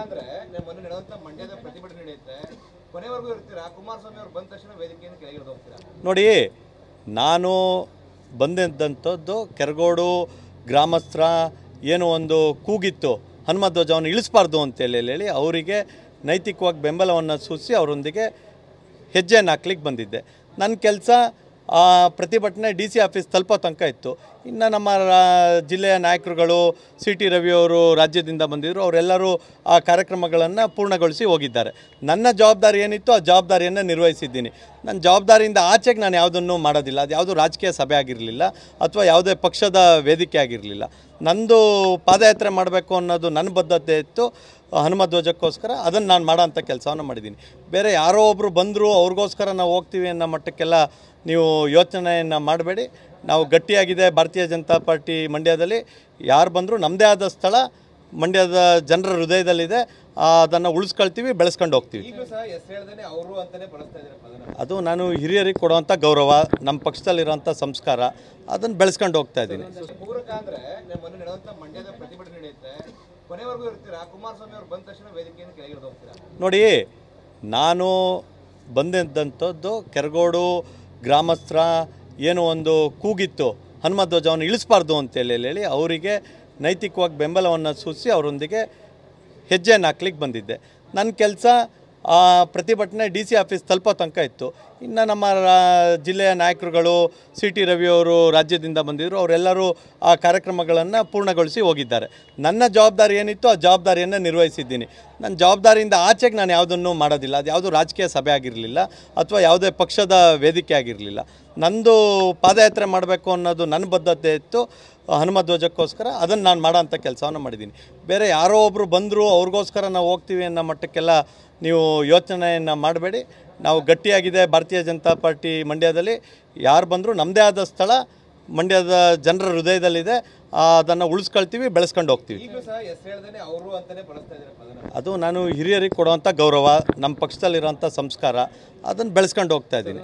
ಅಂದ್ರೆ ಮೊನ್ನೆ ನಡೆದಂತ ಮಂಡ್ಯದ ಪ್ರತಿಭಟನೆ ನಡೆಯುತ್ತೆ, ಕೊನೆವರೆಗೂ ಇರ್ತೀರಾ? ಕುಮಾರಸ್ವಾಮಿ ಅವರು ಬಂದ ತಕ್ಷಣ ವೇದಿಕೆಯನ್ನು ಕೆಳಗಿಳಿದು ಹೋಗ್ತೀರಾ? ನೋಡಿ, ನಾನು ಬಂದಿದ್ದಂಥದ್ದು ಕೆರಗೋಡು ಗ್ರಾಮಸ್ಥರ ಏನು ಒಂದು ಕೂಗಿತ್ತು, ಹನುಮಧ್ವಜವನ್ನು ಇಳಿಸಬಾರ್ದು ಅಂತೇಳಿ ಅವರಿಗೆ ನೈತಿಕವಾಗಿ ಬೆಂಬಲವನ್ನು ಸೂಚಿಸಿ ಅವರೊಂದಿಗೆ ಹೆಜ್ಜೆಯನ್ನು ಹಾಕ್ಲಿಕ್ಕೆ ಬಂದಿದ್ದೆ. ನನ್ನ ಕೆಲಸ ಆ ಪ್ರತಿಭಟನೆ ಡಿ ಸಿ ಆಫೀಸ್ ತಲುಪೋ ತನಕ ಇತ್ತು. ಇನ್ನು ನಮ್ಮ ಜಿಲ್ಲೆಯ ನಾಯಕರುಗಳು ಸಿ ಟಿ ರವಿಯವರು ರಾಜ್ಯದಿಂದ ಬಂದಿದ್ದರು, ಅವರೆಲ್ಲರೂ ಆ ಕಾರ್ಯಕ್ರಮಗಳನ್ನು ಪೂರ್ಣಗೊಳಿಸಿ ಹೋಗಿದ್ದಾರೆ. ನನ್ನ ಜವಾಬ್ದಾರಿ ಏನಿತ್ತು ಆ ಜವಾಬ್ದಾರಿಯನ್ನು ನಿರ್ವಹಿಸಿದ್ದೀನಿ. ನನ್ನ ಜವಾಬ್ದಾರಿಯಿಂದ ಆಚೆಗೆ ನಾನು ಯಾವುದನ್ನು ಮಾಡೋದಿಲ್ಲ. ಅದು ಯಾವುದೂ ರಾಜಕೀಯ ಸಭೆ ಆಗಿರಲಿಲ್ಲ ಅಥವಾ ಯಾವುದೇ ಪಕ್ಷದ ವೇದಿಕೆ ಆಗಿರಲಿಲ್ಲ. ನಂದು ಪಾದಯಾತ್ರೆ ಮಾಡಬೇಕು ಅನ್ನೋದು ನನ್ನ ಬದ್ಧತೆ ಇತ್ತು ಹನುಮಧ್ವಜಕ್ಕೋಸ್ಕರ. ಅದನ್ನು ನಾನು ಮಾಡೋ ಅಂಥ ಕೆಲಸವನ್ನು ಮಾಡಿದ್ದೀನಿ. ಬೇರೆ ಯಾರೋ ಒಬ್ಬರು ಬಂದರು ಅವ್ರಿಗೋಸ್ಕರ ನಾವು ಹೋಗ್ತೀವಿ ಅನ್ನೋ ಮಟ್ಟಕ್ಕೆಲ್ಲ ನೀವು ಯೋಚನೆಯನ್ನು ಮಾಡಬೇಡಿ. ನಾವು ಗಟ್ಟಿಯಾಗಿದೆ ಭಾರತೀಯ ಜನತಾ ಪಾರ್ಟಿ ಮಂಡ್ಯದಲ್ಲಿ. ಯಾರು ಬಂದರೂ ನಮ್ಮದೇ ಆದ ಸ್ಥಳ ಮಂಡ್ಯದ ಜನರ ಹೃದಯದಲ್ಲಿದೆ. ಅದನ್ನು ಉಳಿಸ್ಕೊಳ್ತೀವಿ, ಬೆಳೆಸ್ಕೊಂಡು ಹೋಗ್ತೀವಿ. ಅದು ನಾನು ಹಿರಿಯರಿಗೆ ಕೊಡುವಂಥ ಗೌರವ, ನಮ್ಮ ಪಕ್ಷದಲ್ಲಿರೋಂಥ ಸಂಸ್ಕಾರ, ಅದನ್ನು ಬೆಳೆಸ್ಕೊಂಡು ಹೋಗ್ತಾ ಇದ್ದೀನಿ. ನೋಡಿ, ನಾನು ಬಂದಿದ್ದಂಥದ್ದು ಕೆರಗೋಡು ಗ್ರಾಮಸ್ಥರ ಏನು ಒಂದು ಕೂಗಿತ್ತು, ಹನುಮಧ್ವಜವನ್ನು ಇಳಿಸಬಾರ್ದು ಅಂತೇಳಿ ಅವರಿಗೆ ನೈತಿಕವಾಗಿ ಬೆಂಬಲವನ್ನು ಸೂಚಿಸಿ ಅವರೊಂದಿಗೆ ಹೆಜ್ಜೆಯನ್ನು ಹಾಕ್ಲಿಕ್ಕೆ ಬಂದಿದ್ದೆ. ನನ್ನ ಕೆಲಸ ಆ ಪ್ರತಿಭಟನೆ ಡಿ ಸಿ ಆಫೀಸ್ ತಲುಪೋ ತನಕ ಇತ್ತು. ಇನ್ನು ನಮ್ಮ ಜಿಲ್ಲೆಯ ನಾಯಕರುಗಳು ಸಿ ಟಿ ರವಿಯವರು ರಾಜ್ಯದಿಂದ ಬಂದಿದ್ದರು, ಅವರೆಲ್ಲರೂ ಆ ಕಾರ್ಯಕ್ರಮಗಳನ್ನು ಪೂರ್ಣಗೊಳಿಸಿ ಹೋಗಿದ್ದಾರೆ. ನನ್ನ ಜವಾಬ್ದಾರಿ ಏನಿತ್ತು ಆ ಜವಾಬ್ದಾರಿಯನ್ನು ನಿರ್ವಹಿಸಿದ್ದೀನಿ. ನನ್ನ ಜವಾಬ್ದಾರಿಯಿಂದ ಆಚೆಗೆ ನಾನು ಯಾವುದನ್ನು ಮಾಡೋದಿಲ್ಲ. ಅದು ಯಾವುದೂ ರಾಜಕೀಯ ಸಭೆ ಆಗಿರಲಿಲ್ಲ ಅಥವಾ ಯಾವುದೇ ಪಕ್ಷದ ವೇದಿಕೆ ಆಗಿರಲಿಲ್ಲ. ನಂದು ಪಾದಯಾತ್ರೆ ಮಾಡಬೇಕು ಅನ್ನೋದು ನನ್ನ ಬದ್ಧತೆ ಇತ್ತು ಹನುಮಧ್ವಜಕ್ಕೋಸ್ಕರ. ಅದನ್ನು ನಾನು ಮಾಡೋ ಅಂಥ ಕೆಲಸವನ್ನು ಮಾಡಿದ್ದೀನಿ. ಬೇರೆ ಯಾರೋ ಒಬ್ಬರು ಬಂದರು ಅವ್ರಿಗೋಸ್ಕರ ನಾವು ಹೋಗ್ತೀವಿ ಅನ್ನೋ ಮಟ್ಟಕ್ಕೆಲ್ಲ ನೀವು ಯೋಚನೆಯನ್ನು ಮಾಡಬೇಡಿ. ನಾವು ಗಟ್ಟಿಯಾಗಿದೆ ಭಾರತೀಯ ಜನತಾ ಪಾರ್ಟಿ ಮಂಡ್ಯದಲ್ಲಿ. ಯಾರು ಬಂದರೂ ನಮ್ಮದೇ ಆದ ಸ್ಥಳ ಮಂಡ್ಯದ ಜನರ ಹೃದಯದಲ್ಲಿದೆ. ಅದನ್ನು ಉಳಿಸ್ಕೊಳ್ತೀವಿ, ಬೆಳೆಸ್ಕೊಂಡು ಹೋಗ್ತೀವಿ. ಅದು ನಾನು ಹಿರಿಯರಿಗೆ ಕೊಡುವಂಥ ಗೌರವ, ನಮ್ಮ ಪಕ್ಷದಲ್ಲಿರೋಂಥ ಸಂಸ್ಕಾರ, ಅದನ್ನು ಬೆಳೆಸ್ಕೊಂಡು ಹೋಗ್ತಾ ಇದ್ದೀನಿ.